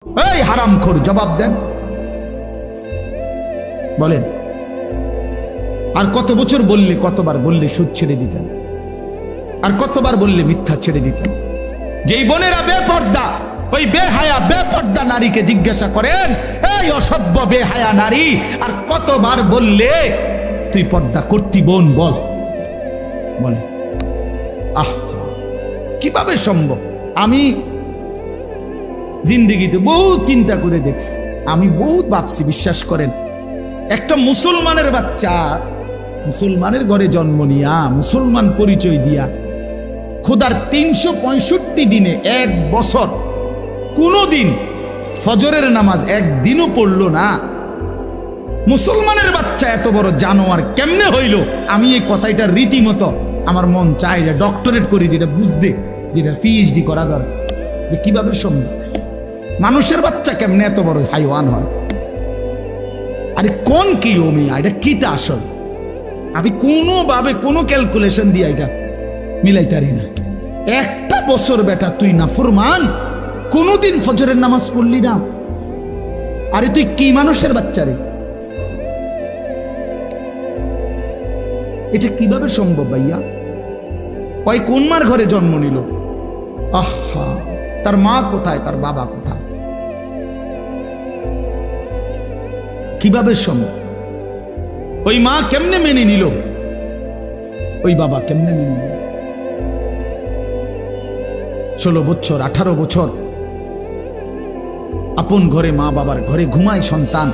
এই হারামখোর জবাব দেন, বলেন। আর কত বছর বললে, কতবার বললে সুদ ছেড়ে দিতেন, আর কতবার বললে মিথ্যা ছেড়ে দিতেন? যেই বোনেরা বেপর্দা, ওই বেহায়া বেপর্দা নারীকে জিজ্ঞাসা করেন, এই অসভ্য বেহায়া নারী, আর কতবার বললে তুই পর্দা করতি বোন, বল, বলে। আহ, কিভাবে সম্ভব? আমি জিন্দেগিতে বহুত চিন্তা করে দেখছি, আমি বহুত ভাবছি, বিশ্বাস করেন। একটা মুসলমানের বাচ্চা মুসলমানের ঘরে জন্ম নিয়া, মুসলমান পরিচয় দিয়া, খোদার 365 দিনে এক বছর কোনদিন ফজরের নামাজ একদিনও পড়লো না, মুসলমানের বাচ্চা এত বড় জানোয়ার কেমনে হইল? আমি এই কথাটা রীতিমতো আমার মন চাই যে ডক্টরেট করি, যেটা বুঝতে, যেটা পিএইচডি করা দরকার। কিভাবে সম্ভব? মানুষের বাচ্চা কেমনে এত বড় হাইওয়ান হয়? আরে কোন কি ওমিয়া, এটা কিটা আসল? আমি কোনোভাবে কোনো ক্যালকুলেশন দিয়ে এটা মিলাইতারি না। একটা বছর বেটা তুই নাফরমান, কোনোদিন ফজরের নামাজ পড়লি না? আরে তুই কি মানুষের বাচ্চা রে? এটা কিভাবে সম্ভব ভাইয়া? ওই কোন মার ঘরে জন্ম নিল? আহা, তার মা কোথায়, তার বাবা কোথায়? কিভাবে সম্ভব? ওই মা কেমনে মেনে নিল? ওই বাবা কেমনে মেনে নিল? 16 বছর 18 বছর আপন ঘরে, মা বাবার ঘরে ঘুমায় সন্তান,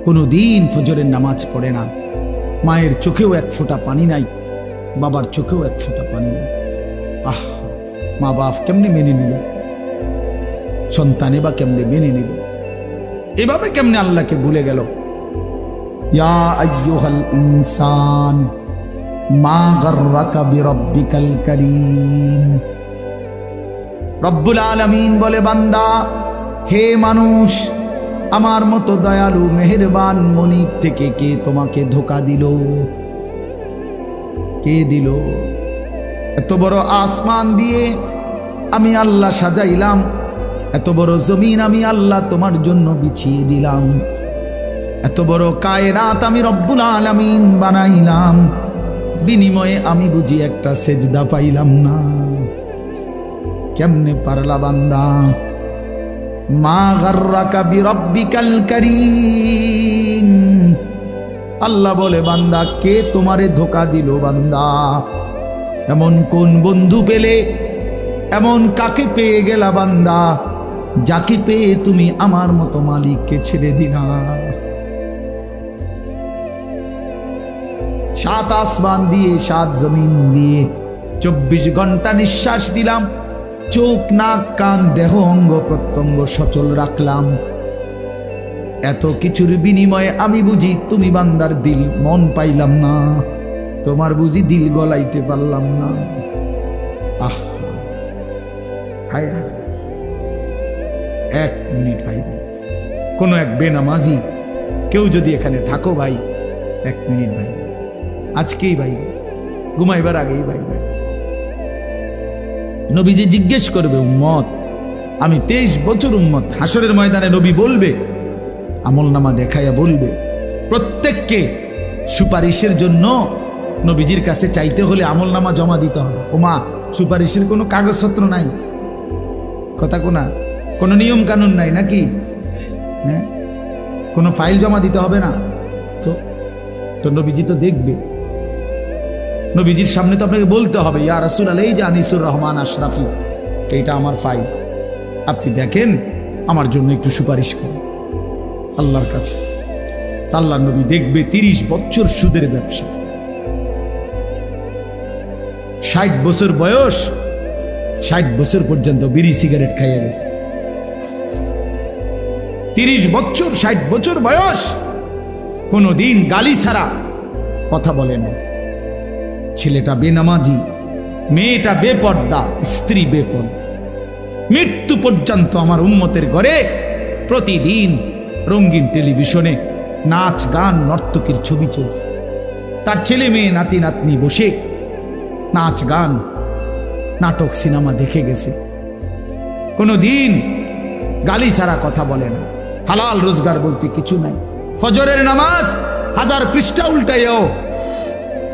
কোনোদিন ফজরের নামাজ পড়ে না। মায়ের চোখেও এক ফোঁটা পানি নাই, বাবার চোখেও এক ফোঁটা পানি নাই। আহ, মা বাপ কেমনে মেনে নিল? সন্তানে বা কেমনে মেনে নিল? এভাবে কেমনে আল্লাহকে ভুলে গেল? ইয়া আইয়ুহাল ইনসান মা গাররাকা বিরাব্বিকাল কারীম। রব্বুল আলামিন বলে, বান্দা, হে মানুষ, আমার মতো দয়ালু মেহেরবান মনিব থেকে কে তোমাকে ধোঁকা দিল? কে দিল? এত বড় আসমান দিয়ে আমি আল্লাহ সাজাইলাম, এত বড় জমিন আমি আল্লাহ তোমার জন্য বিছিয়ে দিলাম, এত বড় কায়নাত আমি রব্বুল আলামিন বানাইলাম, বিনিময়ে আমি বুঝি একটা সেজদা পাইলাম না? কেমনে পারলা বান্দা? মা গাররাকা বিরাব্বিকাল কারীম। আল্লাহ বলে, বান্দা, কে তোমারে ধোঁকা দিল? বান্দা, এমন কোন বন্ধু পেলে, এমন কাকে পেয়ে গেলা বান্দা, যাকে পেয়ে তুমি আমার মতো মালিককে ছেড়ে দিলা? 7 আসমান দিয়ে, 7 জমিন দিয়ে 24 ঘন্টা নিঃশ্বাস দিলাম, চোখ নাক কান দেহ অঙ্গ প্রত্যঙ্গ সচল রাখলাম। এত কিছুর বিনিময়ে আমি বুঝি তুমি বান্দার দিল মন পাইলাম না, তোমার বুঝি দিল গলাইতে পারলাম না। আহ, হায়, 1 মিনিট ভাই, কোনো এক বেনামাজি কেউ যদি এখানে থাকো ভাই, 1 মিনিট ভাই, আজকেই ভাই, ঘুমাইবার আগেই ভাই, নবীজি জিজ্ঞেস করবে, উম্মত, আমি 23 বছর উম্মত, হাসরের ময়দানে নবী বলবে, আমলনামা দেখাইয়া বলবে, প্রত্যেককে সুপারিশের জন্য নবীজির কাছে চাইতে হলে আমলনামা জমা দিতে হবে। ওমা, সুপারিশের কোনো কাগজপত্র নাই, কথা কোনা, কোনো নিয়ম কানুন নাই নাকি? হ্যাঁ, কোনো ফাইল জমা দিতে হবে না তো নবীজি তো দেখবে, নবীজির সামনে তো আপনাকে বলতে হবে, ইয়া রাসূলুল্লাহ, এই যে আনিসুর রহমান আশরাফি, এইটা আমার ফাইল, আপনি দেখেন, আমার জন্য একটু সুপারিশ করুন আল্লাহর কাছে। আল্লাহর নবী দেখবে 30 বছর সুদের ব্যবসা, 60 বছর বয়স, 60 বছর পর্যন্ত বিড়ি সিগারেট খাইয়া গেছে। 30 বছর, 60 বছর বয়স, কোনদিন গালি ছাড়া কথা বলে না। ছেলেটা বেনামাজি, মেয়েটা বেপর্দা, স্ত্রী বেপর্দা। মৃত্যু পর্যন্ত আমার উম্মতের ঘরে প্রতিদিন রঙিন টেলিভিশনে নাচ গান নর্তকীর ছবি চলছে। তার ছেলে মেয়ে নাতি নাতনি বসে নাচ গান নাটক সিনেমা দেখে গেছে। কোনোদিন গালি ছাড়া কথা বলে না, হালাল রোজগার বলতে কিছু নাই। ফজরের নামাজ 1000 পৃষ্ঠা উল্টাইও,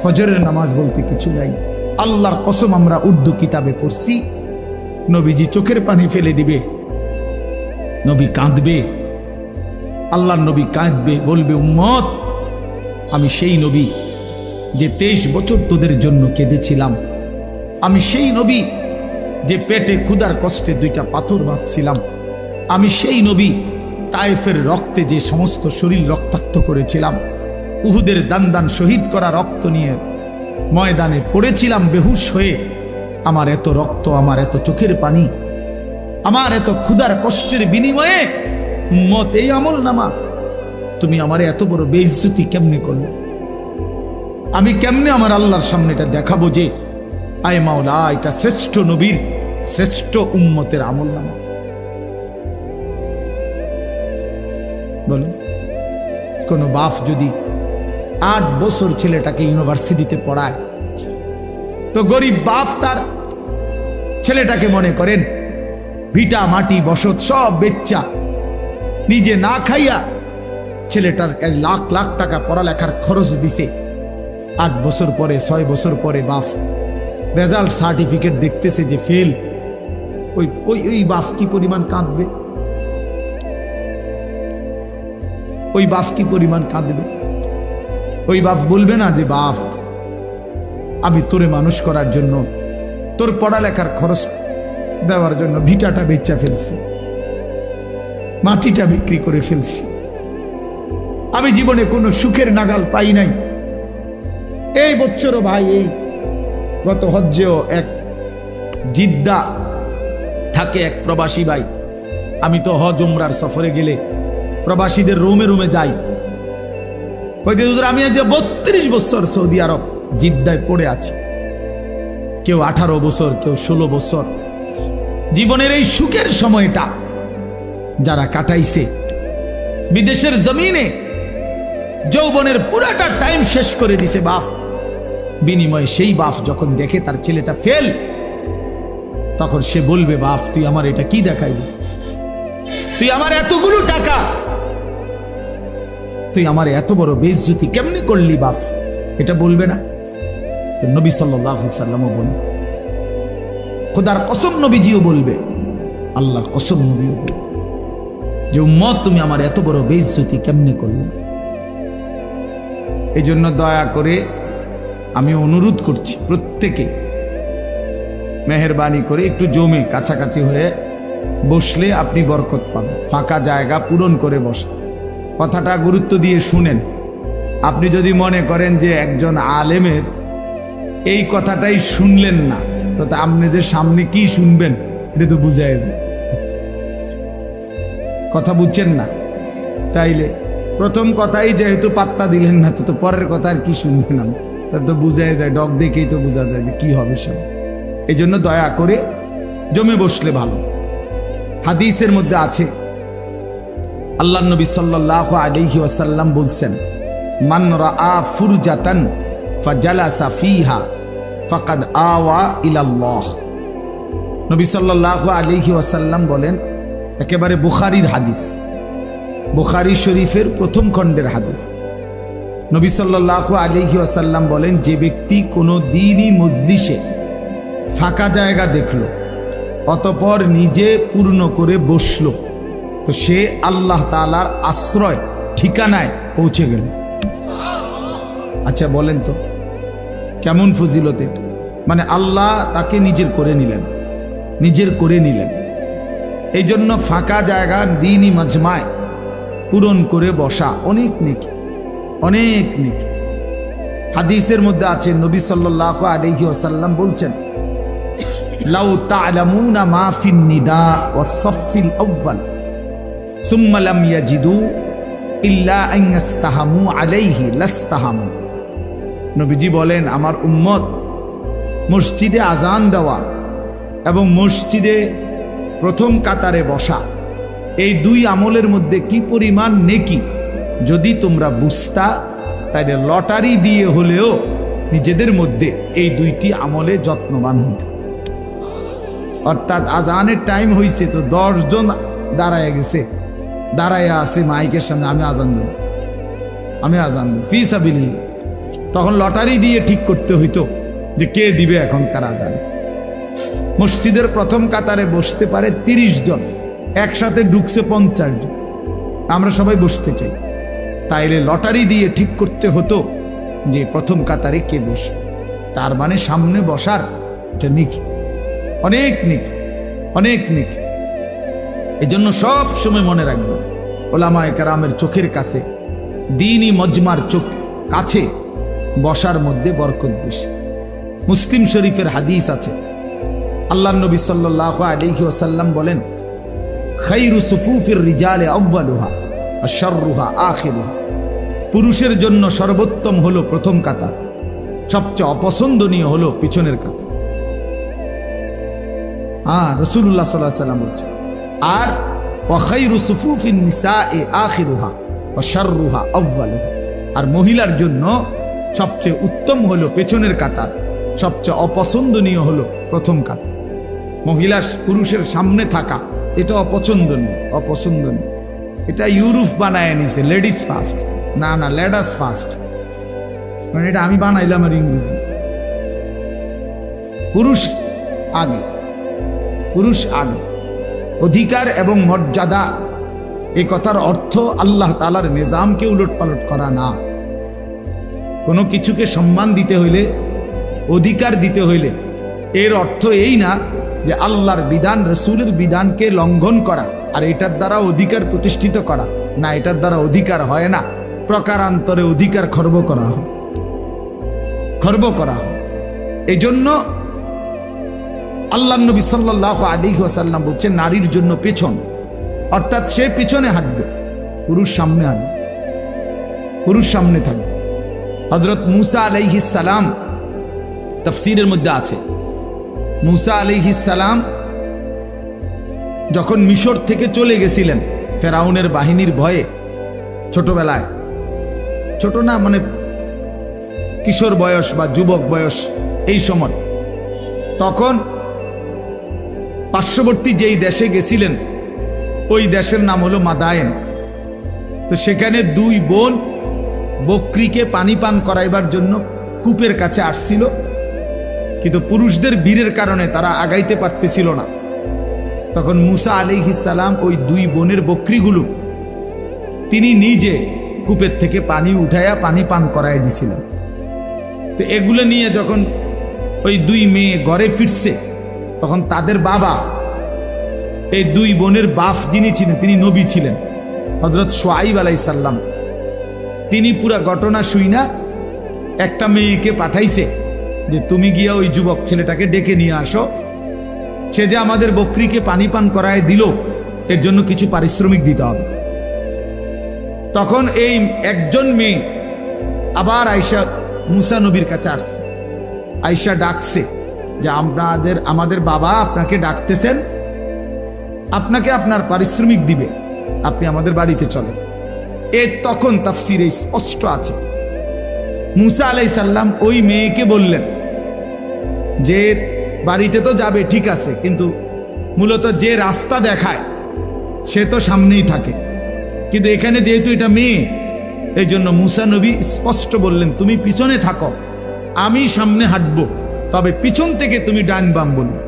ফজরের নামাজ বলতে কিছু নাই। আল্লাহর কসম আমরা উর্দু কিতাবে পড়ছি, নবীজি চোখের পানি ফেলে দিবে, নবী কাঁদবে, আল্লাহর নবী কাঁদবে, বলবে উম্মত আমি সেই নবী যে 23 বছর তোদের জন্য কেঁদেছিলাম, আমি সেই নবী যে পেটে ক্ষুধার কষ্টে 2টা পাথর বাঁধছিলাম, আমি সেই নবী তায়েফের রক্তে যে সমস্ত শরীর রক্তাক্ত করেছিলাম, উহুদের দান শহীদ করা রক্ত নিয়ে ময়দানে পড়েছিলাম বেহুশ হয়ে, আমার এত রক্ত, আমার এত চোখের পানি, আমার এত ক্ষুধার কষ্টের বিনিময়ে উম্মত এই আমল নামা, তুমি আমার এত বড় বেইজ্জতি কেমনে করলে? আমি কেমনে আমার আল্লাহর সামনে এটা দেখাবো যে আয় মাওলা এটা শ্রেষ্ঠ নবীর শ্রেষ্ঠ উম্মতের আমল নামা? বলো, কোন বাপ যদি 8 বছর ছেলেটাকে ইউনিভার্সিটিতে পড়ায়, তো গরিব বাপ তার ছেলেটাকে মনে করেন ভিটা মাটি বসত সব বেচ্চা নিজে না খাইয়া ছেলেটার লাখ লাখ টাকা পড়ালেখার খরচ দিছে। 8 বছর পরে 6 বছর পরে বাপ রেজাল্ট সার্টিফিকেট দেখতেছে যে ফেল, ওই বাপ কি পরিমাণ কাঁদবে? ওই বাপ কি পরিমাণ কাঁদবে? ওই বাপ বলবে না যে বাপ আমি তোরে মানুষ করার জন্য, তোর পড়ালেখার খরচ দেওয়ার জন্য ভিটাটা বেচা ফেলছি, মাটিটা বিক্রি করে ফেলছি, আমি জীবনে কোনো সুখের নাগাল পাই নাই। এই বছরও ভাই, এই গত হজ্জেও এক জিদ্দা থাকে এক প্রবাসী ভাই, আমি তো হজ উমরার সফরে গেলে প্রবাসীদের রুমে রুমে যাই, আমি আজ 32 বছর সৌদি আরব জিদ্দায় পড়ে আছি, কেউ 18 বছর, কেউ 16 বছর। জীবনের এই সুখের সময়টা যারা কাটাইছে বিদেশের জমিনে, যৌবনের পুরাটা টাইম শেষ করে দিছে বাপ, বিনিময়ে সেই বাপ যখন দেখে তার ছেলেটা ফেল, তখন সে বলবে বাপ তুই আমার এটা কি দেখাইবি? তুই আমার এতগুলো টাকা, তুই আমার এত বড় বেইজ্জতি কেমনে করলি বাপ? এটা বলবে না? তো নবী সাল্লাল্লাহু আলাইহি সাল্লামও বলবে, খোদার কসম নবীজিও বলবে, আল্লাহর কসম নবীও বলবে যে উম্মত তুমি আমার এত বড় বেইজ্জতি কেমনে করলে? এই জন্য দয়া করে আমি অনুরোধ করছি প্রত্যেকে মেহেরবানি করে একটু জমে কাছাকাছি হয়ে বসলে আপনি বরকত পাবেন। ফাঁকা জায়গা পূরণ করে বসে কথাটা গুরুত্ব দিয়ে শুনেন। আপনি যদি মনে করেন যে একজন আলেমের এই কথাটাই শুনলেন না, তো আপনি যে সামনে কি শুনবেন এটা তো বুঝাই যায়, কথা বুঝছেন না? তাইলে প্রথম কথাই যেহেতু পাত্তা দিলেন না, তো পরের কথা আর কি শুনবেন? আমি তার তো বুঝাই যায়, ডগ দেখেই তো বোঝা যায় যে কি হবে সব। এই জন্য দয়া করে জমে বসলে ভালো। হাদিসের মধ্যে আছে, আল্লাহ নবী সাল্লাল্লাহু আলাইহি ওয়াসাল্লাম বলছেন, মান রাআ ফুরজাতান ফাজালাসা ফিহা ফাকাদ আওয়া ইলাল্লাহ। নবী সাল্লাল্লাহু আলাইহি ওয়াসাল্লাম বলেন, একেবারে বুখারীর হাদিস, বুখারী শরীফের প্রথম খণ্ডের হাদিস। নবী সাল্লাল্লাহু আলাইহি ওয়াসাল্লাম বলেন, যে ব্যক্তি কোনো দ্বীনি মজলিসে ফাঁকা জায়গা দেখলো অতঃপর নিজে পূর্ণ করে বসলো, তো সে আল্লাহ তাআলার আশ্রয় ঠিকানায় পৌঁছে গেল। আচ্ছা বলেন তো কেমন ফজিলত এটা? মানে আল্লাহ তাকে নিজের করে নিলেন, নিজের করে নিলেন। এই জন্য ফাঁকা জায়গা দ্বীনি মাজমায় পূরণ করে বসা অনেক নেকি, অনেক নেকি। হাদিসের মধ্যে আছে, নবী সাল্লাল্লাহু আলাইহি ওয়াসাল্লাম বলছেন, লাউ তা'লামুনা মা ফিন নিদা ওয়াস সাফফিল আউয়াল সুম্মা লাম ইয়াজিদু ইল্লা আন ইস্তাহামু আলাইহি লাস্তাহামু। নবীজি বলেন, আমার উম্মত মসজিদে আজান দেওয়া এবং মসজিদে প্রথম কাতারে বসা, এই দুই আমলের মধ্যে কি পরিমাণ নেকি যদি তোমরা বুঝতা, তাইলে লটারি দিয়ে হলেও নিজেদের মধ্যে এই দুইটি আমলে যত্নবান হইত। অর্থাৎ আজানের টাইম হয়েছে, তো 10 জন দাঁড়ায় গেছে, দাঁড়ায় আছে মাইকের সামনে, আমি আজান দেব, আমি আজান দেব ফি সাবিলিল্লাহ। তখন লটারি দিয়ে ঠিক করতে হইতো যে কে দিবে এখনকার আজান। মসজিদের প্রথম কাতারে বসতে পারে 30 জন, একসাথে ঢুকছে 50 জন, আমরা সবাই বসতে চাই, তাইলে লটারি দিয়ে ঠিক করতে হতো যে প্রথম কাতারে কে বসবে। তার মানে সামনে বসার এটা নিকি, অনেক নিকি, অনেক নিকি। এজন্য সব সময় মনে রাখবেন ওলামায়ে কেরামের চোখের কাছে, দ্বীনি মজমার চোখ কাছে বসার মধ্যে বরকত বেশি। মুসলিম শরীফের হাদিস আছে, আল্লাহর নবী সাল্লাল্লাহু আলাইহি ওয়াসাল্লাম বলেন, খায়রু সুফুফির রিজালে আউয়ালুহা ওয়া শাররুহা আখিরুহা। পুরুষের জন্য সর্বোত্তম হলো প্রথম কাতার, সবচেয়ে অপছন্দনীয় হলো পিছনের কাতার। রাসূলুল্লাহ সাল্লাল্লাহু আলাইহি ওয়াসাল্লাম বলেছেন, আর ওয়া খায়রু সুফুফিন নিসাই আখিরুহা ওয়া শাররুহা আউয়ালুহা। আর মহিলার জন্য সবচেয়ে উত্তম হলো পেছনের কাতার, সবচেয়ে অপছন্দনীয় হলো প্রথম কাতার। মহিলা পুরুষের সামনে থাকা এটা অপছন্দনীয়, অপছন্দনীয়। এটা ইউরোপ বানায় নিছে লেডিস ফার্স্ট, না না লেডাস ফার্স্ট, মানে এটা আমি বানাইলাম আর ইংরেজি। পুরুষ আগে, পুরুষ আগে। অধিকার এবং মর্যাদা এই কথার অর্থ আল্লাহ তাআলার নিজামকে উলটপালট করা না। কোনো কিছুকে সম্মান দিতে হইলে, অধিকার দিতে হইলে এর অর্থ এই না যে আল্লাহর বিধান রাসূলের বিধানকে লঙ্ঘন করা আর এটার দ্বারা অধিকার প্রতিষ্ঠিত করা, না, এটার দ্বারা অধিকার হয় না। প্রকারান্তরে অধিকার খর্ব করা হয়, খর্ব করা হয়। এই জন্য আল্লাহর নবী সাল্লাল্লাহু আলাইহি ওয়াসাল্লাম বলছেন নারীর জন্য পেছন, অর্থাৎ সে পিছনে হাঁটবে, পুরুষ সামনে হাঁটবে, পুরুষ সামনে থাকবে। হযরত মূসা আলাইহিস সালাম তাফসীরের মধ্যে আছে, মূসা আলাইহিস সালাম যখন মিশর থেকে চলে গেছিলেন ফেরাউনের বাহিনীর ভয়ে, ছোটবেলায়, ছোট না মানে কিশোর বয়স বা যুবক বয়স এই সময়, তখন পার্শ্ববর্তী যেই দেশে গেছিলেন ওই দেশের নাম হলো মাদায়েন। তো সেখানে দুই বোন বকরিকে পানি পান করাইবার জন্য কূপের কাছে আসছিল, কিন্তু পুরুষদের বীরের কারণে তারা আগাইতে পারতেছিল না। তখন মূসা আলাইহিস সালাম ওই দুই বোনের বকরিগুলো তিনি নিজে কূপের থেকে পানি উঠাইয়া পানি পান করাই দিছিলেন। তো এগুলো নিয়ে যখন ওই দুই মেয়ে ঘরে ফিরছে, তখন তাদের বাবা, এই দুই বোনের বাপ যিনি ছিলেন তিনি নবী ছিলেন, হযরত শুআইব আলাইহিস সালাম, তিনি পুরা ঘটনা শুইনা একটা মেয়েকে পাঠাইছে যে তুমি গিয়া ওই যুবক ছেলেটাকে ডেকে নিয়ে আসো, সে যে আমাদের বকরিকে পানি পান করায় দিল এর জন্য কিছু পারিশ্রমিক দিতে হবে। তখন এই একজন মেয়ে আবার আয়েশা মূসা নবীর কাছে আসছে, আয়েশা ডাকছে যে আমাদের বাবা আপনাকে ডাকতেছেন, আপনাকে আপনার পারিশ্রমিক দিবে, আপনি আমাদের বাড়িতে চলেন। তখন তাফসীরে স্পষ্ট আছে, মূসা আলাইহিস সালাম ওই মেয়েকে বললেন যে বাড়িতে তো যাবে ঠিক আছে, কিন্তু মূলত যে রাস্তা দেখায় সে তো সামনেই থাকে, কিন্তু এখানে যেহেতু এটা মেয়ে, এই জন্য মূসা নবী স্পষ্ট বললেন তুমি পিছনে থাকো, আমি সামনে হাঁটবো, তবে পিছন থেকে তুমি ডান বাম বলবে।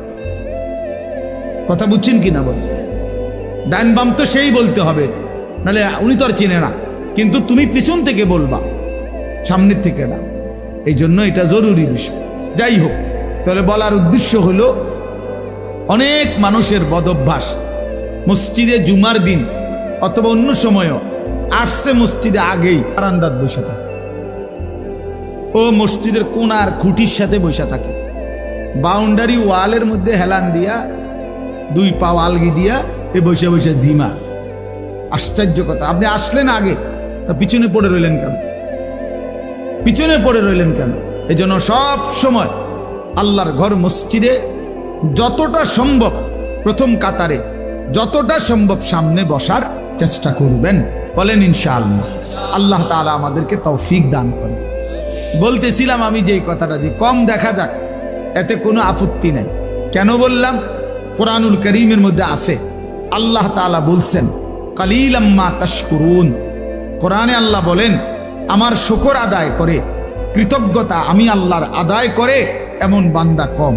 কথা বুঝছেন কিনা বল? ডান বাম তো সেই বলতে হবে, নাহলে উনি তো আর চেনে না, কিন্তু তুমি পিছন থেকে বলবা, সামনের থেকে না। এই জন্য এটা জরুরি বিষয়। যাই হোক, তাহলে বলার উদ্দেশ্য হলো অনেক মানুষের বদভ্যাস মসজিদে জুমার দিন অথবা অন্য সময়ও আসছে মসজিদে আগেই বারান্দাত বসে থাকে, ও মসজিদের কোনার খুঁটির সাথে বসে থাকে, বাউন্ডারি ওয়ালের মধ্যে হেলান দিয়া দুই পা আলগি দিয়া এ বসে বসে জিমা। আশ্চর্য কথা, আপনি আসলেন আগে, তা পিছনে পড়ে রইলেন কেন? পিছনে পড়ে রইলেন কেন? এই জন্য সব সময় আল্লাহর ঘর মসজিদে যতটা সম্ভব প্রথম কাতারে, যতটা সম্ভব সামনে বসার চেষ্টা করবেন। বলেন ইনশাআল্লাহ। আল্লাহ তাআলা আমাদেরকে তৌফিক দান করেন। বলতেছিলাম আমি যে কথাটা, যে কম দেখা যাক এতে কোনো আপত্তি নাই। কেন বললাম? কোরআনুল কারীমের মধ্যে আছে আল্লাহ তাআলা বলছেন কালিলাম মা তাশকুরুন। কোরআনে আল্লাহ বলেন আমার শুকর আদায় করে, কৃতজ্ঞতা আমি আল্লাহর আদায় করে এমন বান্দা কম।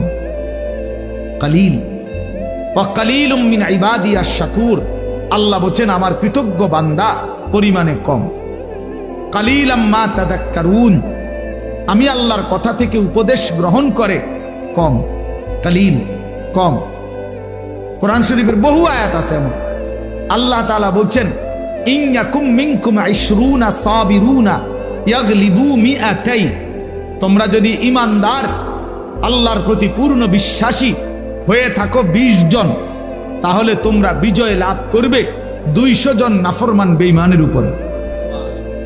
কালিল ওয়া কালিলুম মিন ইবাদিয়াশ শাকুর। আল্লাহ বলেন আমার কৃতজ্ঞ বান্দা পরিমাণে কম। কালিলাম মা তাযাক্কারুন, আমি আল্লাহর কথা থেকে উপদেশ গ্রহণ করে কম। কালিল কম। কোরআন শরীফের বহু আয়াত আছে এমন। আল্লাহ তাআলা বলছেন ইন ইয়াকুম মিনকুম 20 সাবিরুনা ইয়াগলিবু মিআতাই। তোমরা যদি ঈমানদার আল্লাহর প্রতি পূর্ণ বিশ্বাসী হয়ে থাকো 20 জন, তাহলে তোমরা বিজয় লাভ করবে 200 জন নাফরমান বেঈমানের উপরে।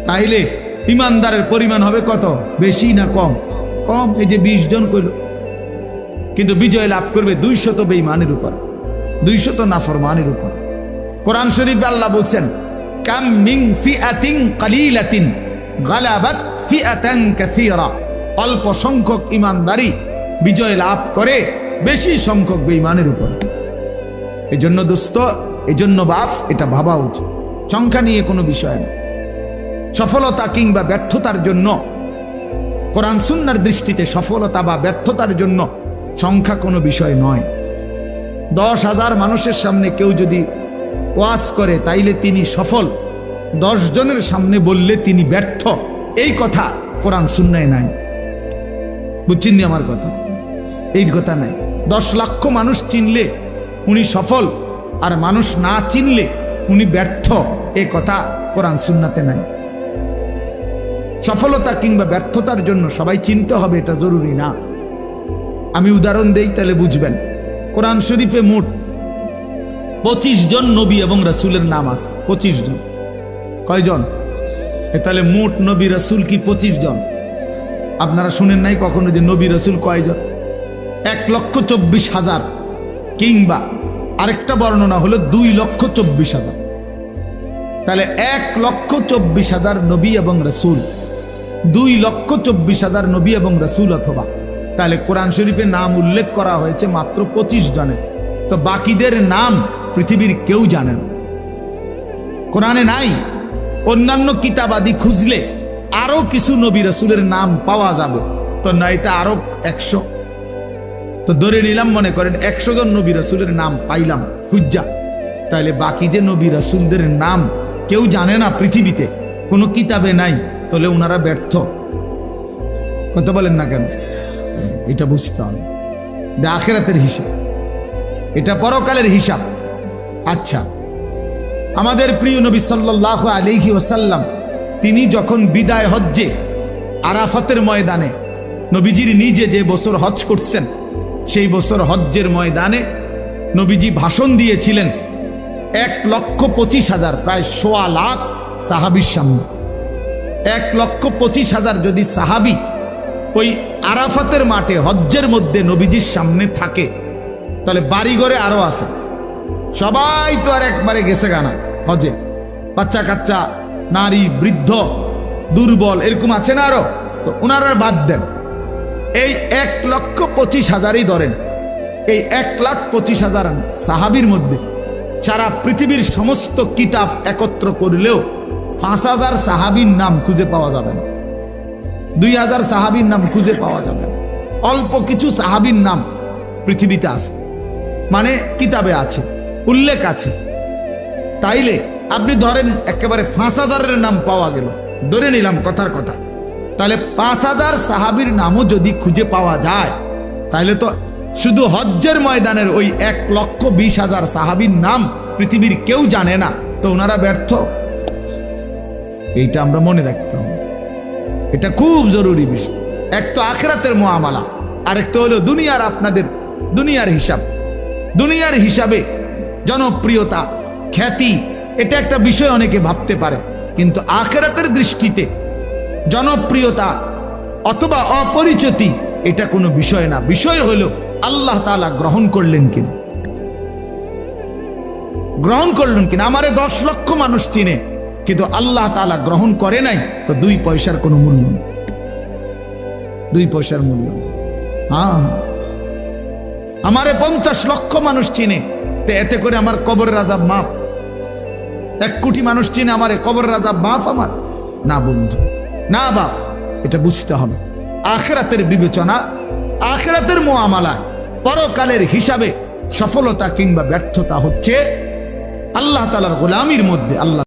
তাইলে ঈমানদারের পরিমাণ হবে কত? বেশি না কম? কম। এই যে 20 জন কইল, কিন্তু বিজয় লাভ করবে 200 বেঈমানের উপর, 200 নাফরমানের উপর। কোরআন শরীফে আল্লাহ বলছেন কাম মিন ফিআতিন কালিলাতিন গালাবাত ফিআতান কাসীরা। অল্প সংখ্যক ঈমানদারি বিজয় লাভ করে বেশি সংখ্যক বেঈমানের উপর। এজন্য দোস্ত, এজন্য বাপ, এটা ভাবা উচিত। সংখ্যা নিয়ে কোনো বিষয় না। সফলতা কিংবা ব্যর্থতার জন্য, কোরআন সুন্নাহর দৃষ্টিতে সফলতা বা ব্যর্থতার জন্য সংখ্যা কোনো বিষয় নয়। 10,000 মানুষের সামনে কেউ যদি ওয়াজ করে তাইলে তিনি সফল, 10 জনের সামনে বললে তিনি ব্যর্থ, এই কথা কোরআন সুন্নায় নাই। বুঝছেন আমার কথা? এই কথা নাই। 10 লক্ষ মানুষ চিনলে উনি সফল, আর মানুষ না চিনলে উনি ব্যর্থ, এই কথা কোরআন সুন্নাতে নাই। সফলতা কিংবা ব্যর্থতার জন্য সবাই চিনতে হবে এটা জরুরি না। আমি উদাহরণ দেই তাহলে বুঝবেন। কোরআন শরীফে মোট 25 জন নবী এবং রাসূলের নাম আছে। 25 জন। কয়জন? তাহলে মোট নবী রাসূল কি 25 জন? আপনারা শুনেন নাই কখনো যে নবী রাসূল কয়জন? 1,24,000, কিংবা আরেকটা বর্ণনা হলো 2,24,000। তাহলে 1,24,000 নবী এবং রাসূল, 2,24,000 নবী এবং রাসূল, অথবা তাহলে কোরআন শরীফে নাম উল্লেখ করা হয়েছে মাত্র 25 জনের। তো বাকিদের নাম পৃথিবীর কেউ জানে না, কোরআনে নাই। অন্যান্য কিতাবাদি খুঁজলে আরো কিছু নবী রাসূলের নাম পাওয়া যাবে, তো নয়তো আরো 100। তো ধরে নিলাম, মনে করেন 100 জন নবী রাসূলের নাম পাইলাম খুঁজা, তাহলে বাকি যে নবী রাসূলদের নাম কেউ জানে না পৃথিবীতে, কোনো কিতাবে নাই, তাহলে ওনারা ব্যর্থ। কথা বলেন না কেন? এটা বুঝতে হবে। এটা আখিরাতের হিসাব, এটা পরকালের হিসাব। আচ্ছা, আমাদের প্রিয় নবী সাল্লাল্লাহু আলাইহি ওয়াসাল্লাম তিনি যখন বিদায় হজ্জে আরাফাতের ময়দানে, নবীজির নিজে যে বছর হজ করছেন সেই বছর হজ্জের ময়দানে নবীজি ভাষণ দিয়েছিলেন 1,25,000, প্রায় 1.25 লাখ সাহাবীর সামনে। 1,25,000 যদি সাহাবী ওই আরাফাতের মাঠে হজ্জের মধ্যে নবীজির সামনে থাকে, তাহলে বাড়িঘরে আরো আছে। সবাই তো আর একবারে গেছে গানা হজে, বাচ্চা কাচ্চা, নারী, বৃদ্ধ, দুর্বল, এরকম আছে না আরো, তো ওনারা বাদ দেন। এই 1,25,000ই ধরেন। এই 1,25,000 সাহাবীর মধ্যে সারা পৃথিবীর সমস্ত কিতাব একত্র করলেও 5,000 সাহাবীর নাম খুঁজে পাওয়া যাবে না, 2,000 সাহাবীর নাম খুঁজে পাওয়া যাবে না। অল্প কিছু সাহাবীর নাম পৃথিবীতে আছে, মানে কিতাবে আছে, উল্লেখ আছে। তাইলে আপনি ধরেন একেবারে 5,000-এর নাম পাওয়া গেল, ধরে নিলাম কথার কথা, তাহলে 5,000 সাহাবীর নামও যদি খুঁজে পাওয়া যায়, তাহলে তো শুধু হজ্জের ময়দানের ওই 1,20,000 সাহাবীর নাম পৃথিবীর কেউ জানে না, তো ওনারা ব্যর্থ। এইটা আমরা মনে রাখতে হবে, এটা খুব জরুরি বিষয়। এক তো আখিরাতের মুআমালা, আরেকটা হলো দুনিয়ার, আপনাদের দুনিয়ার হিসাব। দুনিয়ার হিসাবে জনপ্রিয়তা, খ্যাতি, এটা একটা বিষয় অনেকে ভাবতে পারে, কিন্তু আখিরাতের দৃষ্টিতে জনপ্রিয়তা অথবা অপরিচিতি এটা কোনো বিষয় না। বিষয় হলো আল্লাহ তাআলা গ্রহণ করলেন কিনা, গ্রহণ করলেন কিনা। আমারে 10 লক্ষ মানুষ চিনে, কিন্তু আল্লাহ তাআলা গ্রহণ করে নাই, তো 2 পয়সার কোনো মূল্য নেই, 2 পয়সার মূল্য নেই। হ্যাঁ, আমারে 50 লক্ষ মানুষ চিনে, তো এতে করে আমার কবরের আযাব মাফ? 1 কোটি মানুষ চিনে আমারে, কবরের আযাব মাফ আমার? না বন্ধু, না বাপ, এটা বুঝতে হবে। আখিরাতের বিবেচনা, আখিরাতের মুআমালা, পরকালের হিসাবে সফলতা কিংবা ব্যর্থতা হচ্ছে আল্লাহ তাআলার গোলামির মধ্যে। আল্লাহ